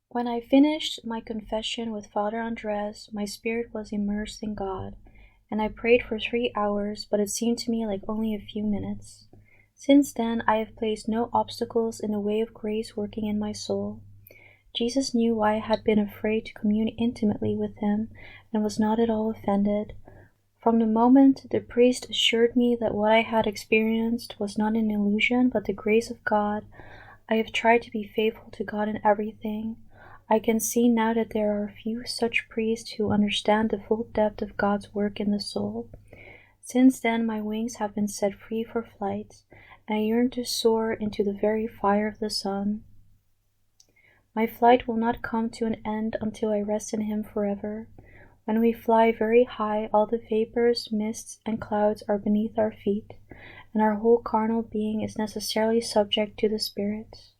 When I finished my confession with Father Andres, my spirit was immersed in God, and I prayed for 3 hours, but it seemed to me like only a few minutes. Since then, I have placed no obstacles in the way of grace working in my soul. Jesus knew why I had been afraid to commune intimately with him, and was not at all offended. From the moment the priest assured me that what I had experienced was not an illusion but the grace of God, I have tried to be faithful to God in everything. I can see now that there are few such priests who understand the full depth of God's work in the soul. Since then my wings have been set free for flight, and I yearn to soar into the very fire of the sun. My flight will not come to an end until I rest in him forever. When we fly very high, all the vapors, mists, and clouds are beneath our feet, and our whole carnal being is necessarily subject to the spirits.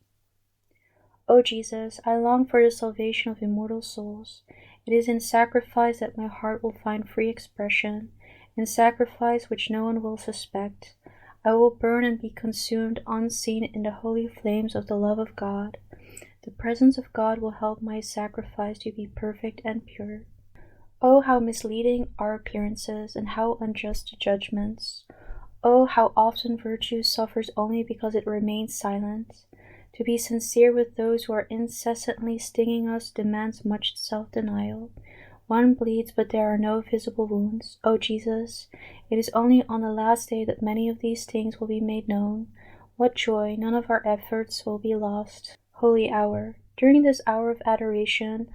O Jesus, I long for the salvation of immortal souls. It is in sacrifice that my heart will find free expression, in sacrifice which no one will suspect. I will burn and be consumed unseen in the holy flames of the love of God. The presence of God will help my sacrifice to be perfect and pure. Oh, how misleading are appearances, and how unjust judgments. Oh, how often virtue suffers only because it remains silent. To be sincere with those who are incessantly stinging us demands much self-denial. One bleeds, but there are no visible wounds. O Jesus, it is only on the last day that many of these things will be made known. What joy, none of our efforts will be lost. Holy hour. During this hour of adoration,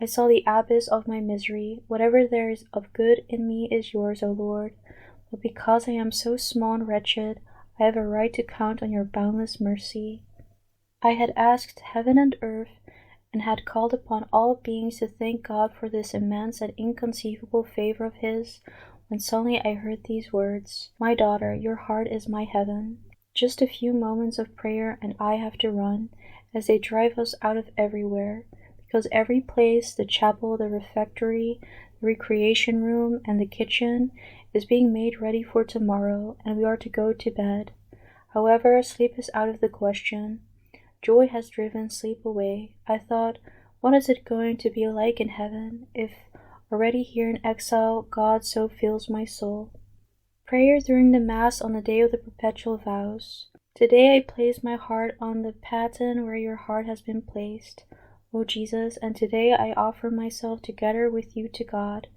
I saw the abyss of my misery. Whatever there is of good in me is yours, O Lord. But because I am so small and wretched, I have a right to count on your boundless mercy. I had asked heaven and earth, and had called upon all beings to thank God for this immense and inconceivable favor of his, when suddenly I heard these words, "My daughter, your heart is my heaven." Just a few moments of prayer and I have to run, as they drive us out of everywhere, because every place, the chapel, the refectory, the recreation room, and the kitchen, is being made ready for tomorrow, and we are to go to bed. However, sleep is out of the question. Joy has driven sleep away. I thought, what is it going to be like in heaven, if already here in exile God so fills my soul? Prayer during the Mass on the day of the perpetual vows. Today I place my heart on the paten where your heart has been placed, O Jesus, and today I offer myself together with you to God,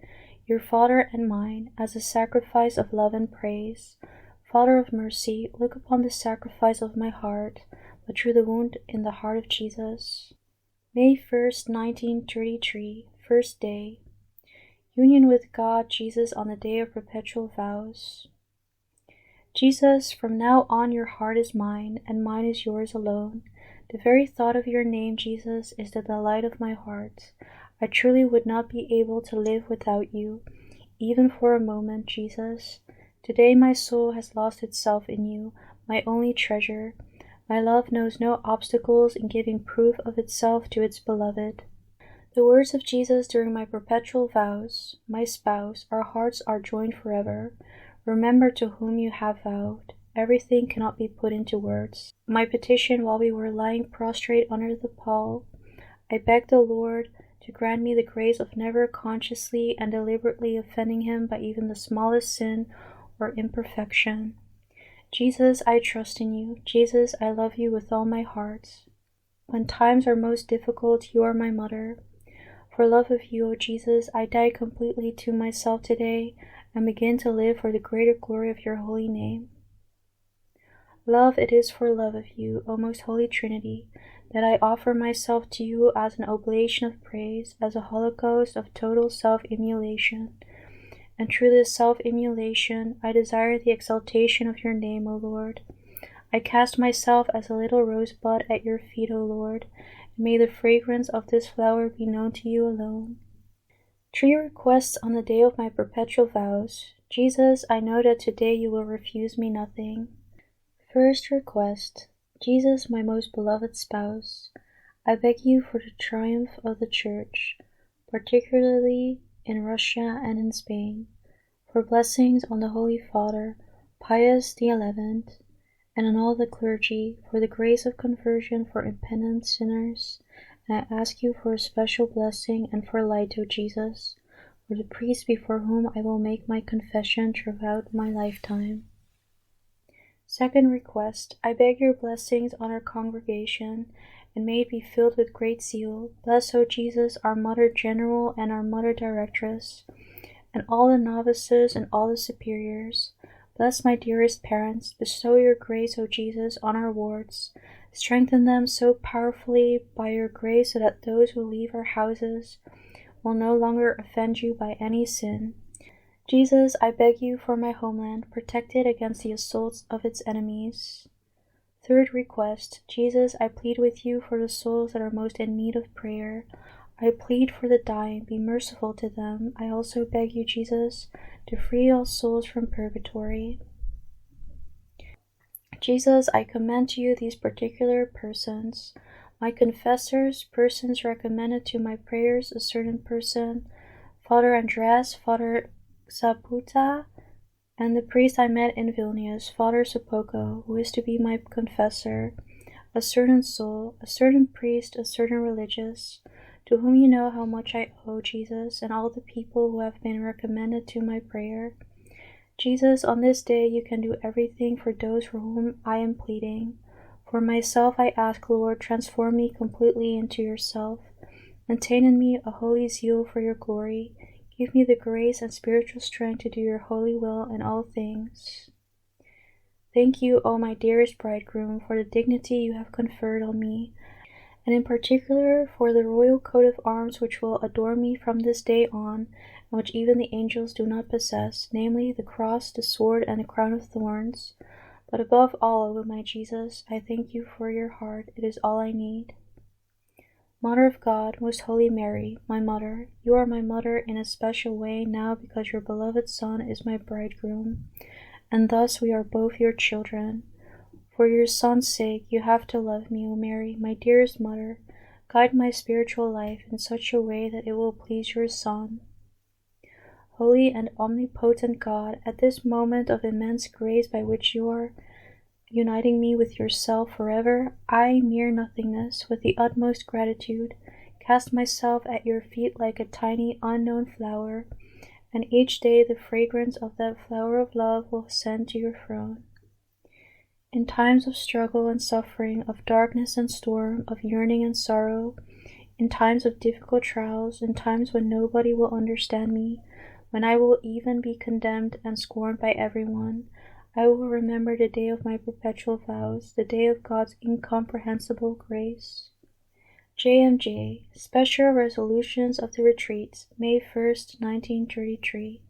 your Father and mine, as a sacrifice of love and praise. Father of mercy, look upon the sacrifice of my heart, but through the wound in the heart of Jesus. May 1st, 1933, first day. Union with God, Jesus, on the day of perpetual vows. Jesus, from now on your heart is mine, and mine is yours alone. The very thought of your name, Jesus, is the delight of my heart. I truly would not be able to live without you, even for a moment, Jesus. Today my soul has lost itself in you, my only treasure. My love knows no obstacles in giving proof of itself to its beloved. The words of Jesus during my perpetual vows, my spouse, our hearts are joined forever. Remember to whom you have vowed. Everything cannot be put into words. My petition while we were lying prostrate under the pall, I begged the Lord to grant me the grace of never consciously and deliberately offending him by even the smallest sin or imperfection. Jesus, I trust in you. Jesus, I love you with all my heart. When times are most difficult, you are my mother. For love of you, O Jesus, I die completely to myself today and begin to live for the greater glory of your holy name. Love, it is for love of you, O most holy Trinity, that I offer myself to you as an oblation of praise, as a holocaust of total self-immolation. And through this self-immolation, I desire the exaltation of your name, O Lord. I cast myself as a little rosebud at your feet, O Lord, and may the fragrance of this flower be known to you alone. 3 requests on the day of my perpetual vows. Jesus, I know that today you will refuse me nothing. First request. Jesus, my most beloved spouse, I beg you for the triumph of the Church, particularly in Russia and in Spain, for blessings on the Holy Father, Pius XI, and on all the clergy, for the grace of conversion for impenitent sinners, and I ask you for a special blessing and for light, O Jesus, for the priest before whom I will make my confession throughout my lifetime. Second request, I beg your blessings on our congregation, and may it be filled with great zeal. Bless, O Jesus, our Mother General and our Mother Directress, and all the novices and all the superiors. Bless my dearest parents. Bestow your grace, O Jesus, on our wards. Strengthen them so powerfully by your grace so that those who leave our houses will no longer offend you by any sin. Jesus, I beg you for my homeland, protect it against the assaults of its enemies. Third request, Jesus, I plead with you for the souls that are most in need of prayer. I plead for the dying, be merciful to them. I also beg you, Jesus, to free all souls from purgatory. Jesus, I commend to you these particular persons, my confessors, persons recommended to my prayers, a certain person, Father Andres, Father Zaputa, and the priest I met in Vilnius, Father Sopoko, who is to be my confessor, a certain soul, a certain priest, a certain religious, to whom you know how much I owe, Jesus, and all the people who have been recommended to my prayer. Jesus, on this day you can do everything for those for whom I am pleading. For myself I ask, Lord, transform me completely into yourself. Maintain in me a holy zeal for your glory. Give me the grace and spiritual strength to do your holy will in all things. Thank you, O my dearest bridegroom, for the dignity you have conferred on me, and in particular for the royal coat of arms which will adorn me from this day on, and which even the angels do not possess, namely the cross, the sword, and the crown of thorns. But above all, O my Jesus, I thank you for your heart. It is all I need. Mother of God, most holy Mary, my mother, you are my mother in a special way now because your beloved Son is my bridegroom, and thus we are both your children. For your Son's sake, you have to love me, O Mary, my dearest mother. Guide my spiritual life in such a way that it will please your Son. Holy and omnipotent God, at this moment of immense grace by which you are uniting me with yourself forever, I, mere nothingness, with the utmost gratitude, cast myself at your feet like a tiny unknown flower, and each day the fragrance of that flower of love will ascend to your throne. In times of struggle and suffering, of darkness and storm, of yearning and sorrow, in times of difficult trials, in times when nobody will understand me, when I will even be condemned and scorned by everyone, I will remember the day of my perpetual vows, the day of God's incomprehensible grace. JMJ, Special Resolutions of the Retreat, May 1st, 1933.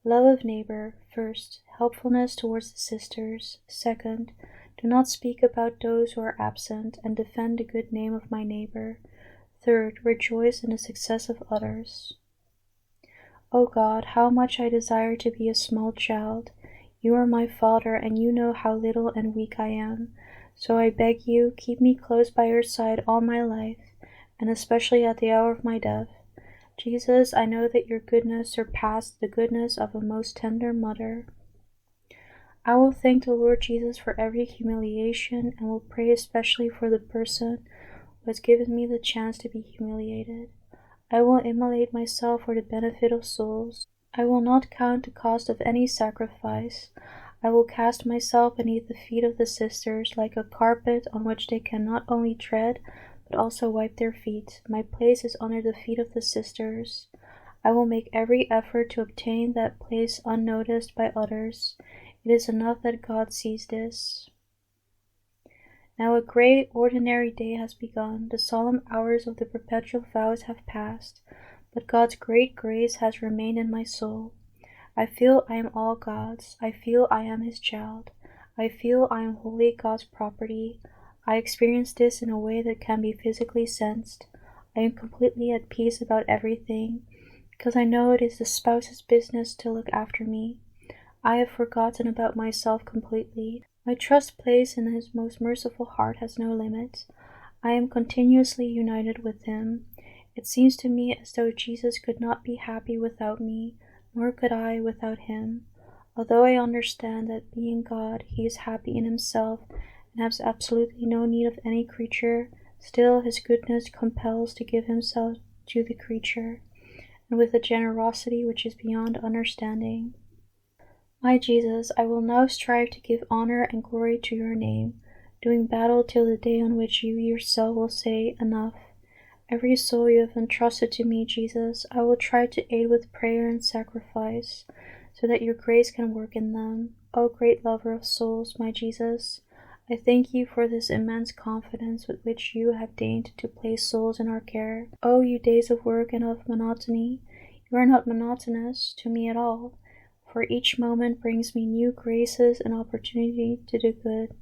Love of neighbor. First, helpfulness towards the sisters. Second, do not speak about those who are absent, and defend the good name of my neighbor. Third, rejoice in the success of others. O God, how much I desire to be a small child. You are my Father, and you know how little and weak I am. So I beg you, keep me close by your side all my life, and especially at the hour of my death. Jesus, I know that your goodness surpassed the goodness of a most tender mother. I will thank the Lord Jesus for every humiliation, and will pray especially for the person who has given me the chance to be humiliated. I will immolate myself for the benefit of souls. I will not count the cost of any sacrifice. I will cast myself beneath the feet of the sisters like a carpet on which they can not only tread, but also wipe their feet. My place is under the feet of the sisters. I will make every effort to obtain that place unnoticed by others. It is enough that God sees this. Now a great ordinary day has begun. The solemn hours of the perpetual vows have passed, but God's great grace has remained in my soul. I feel I am all God's. I feel I am His child. I feel I am wholly God's property. I experience this in a way that can be physically sensed. I am completely at peace about everything, because I know it is the spouse's business to look after me. I have forgotten about myself completely. My trust placed in His most merciful heart has no limit. I am continuously united with Him. It seems to me as though Jesus could not be happy without me, nor could I without Him. Although I understand that being God, He is happy in Himself and has absolutely no need of any creature, Still his goodness compels to give himself to the creature, and with a generosity which is beyond understanding. My Jesus, I will now strive to give honor and glory to your name, doing battle till the day on which you yourself will say, enough. Every soul you have entrusted to me, Jesus, I will try to aid with prayer and sacrifice, so that your grace can work in them. O great lover of souls, my Jesus, I thank you for this immense confidence with which you have deigned to place souls in our care. O you days of work and of monotony, you are not monotonous to me at all, for each moment brings me new graces and opportunity to do good.